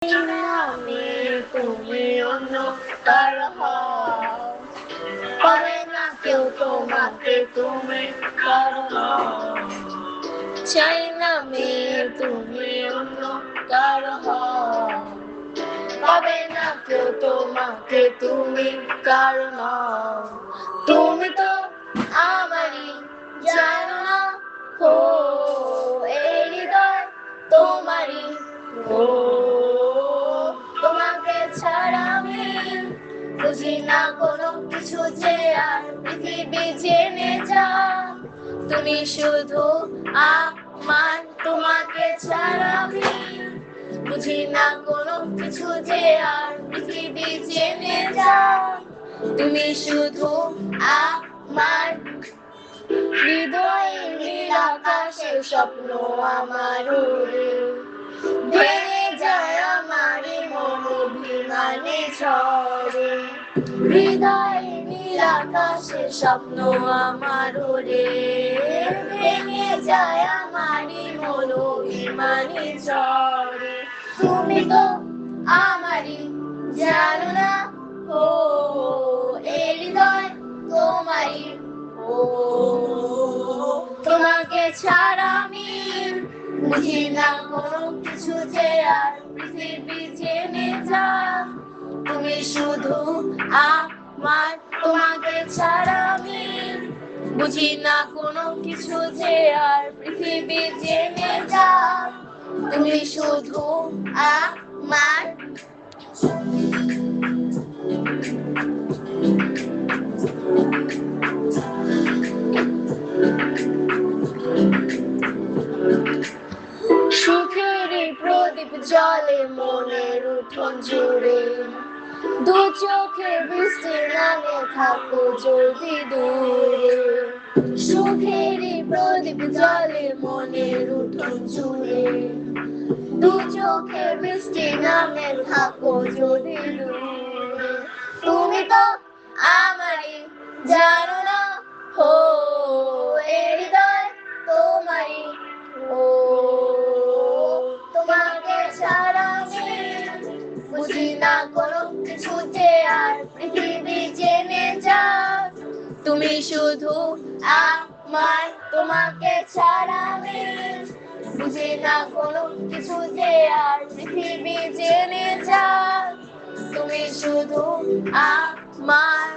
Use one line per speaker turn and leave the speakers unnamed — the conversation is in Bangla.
নামে তুমি অন্য কারো হও, পাবে না কেউ তোমাকে তুমি কারো হও। চাই নামে তুমি অন্য কারো হও, পাবে না কেউ তোমাকে তুমি কারো হও। তুমি তো আমারই, জানো না ও এই হৃদয় তোমারই। ও তোমাকে ছাড়া আমি বুঝি না কোনো কিছু যে আর পৃথিবী জেনে যা। তুমি শুধু আমার, তোমাকে ছাড়া আমি বুঝি না কোনো কিছু যে আর পৃথিবী জেনে যা। তুমি শুধু আমার হৃদয়ে নীল আকাশের স্বপ্ন আমার উড়ে, ভেঙে যায় আমার মন অভিমানে ঝড়ে। হৃদয়ে নীল আকাশের স্বপ্ন আমার উড়ে, ভেঙে যায় আমার মন অভিমানে ঝড়ে। তুমি তো আমারই, জানো না ও এই হৃদয় তোমারই। ও তোমাকে ছাড়া আমি বুঝি না কোনো কিছু যে আর পৃথিবী জেনে যা। তুমি শুধু আমার, তোমাকে ছাড়া আমি বুঝি না কোনো কিছু যে আর পৃথিবী জেনে যা। তুমি শুধু আমার। সুখেরই প্রদীপ জলে মনের উঠোন জুড়ে, দু চোখে বৃষ্টি নামে থাকো যদি দূরে। সুখেরই প্রদীপ জলে মনের উঠোন জুড়ে, দু চোখে বৃষ্টি নামে থাকো যদি দূরে। তুমি তো আমারই, জানো না ও এই হৃদয় তোমারই। ও তোমাকে ছাড়া আমি বুঝি না কোনো কিছু যে আর পৃথিবী জেনে যা। তুমি শুধু আমার, তোমাকে ছাড়া আমি বুঝি না কোনো কিছু যে আর পৃথিবী জেনে যা। তুমি শুধু আমার।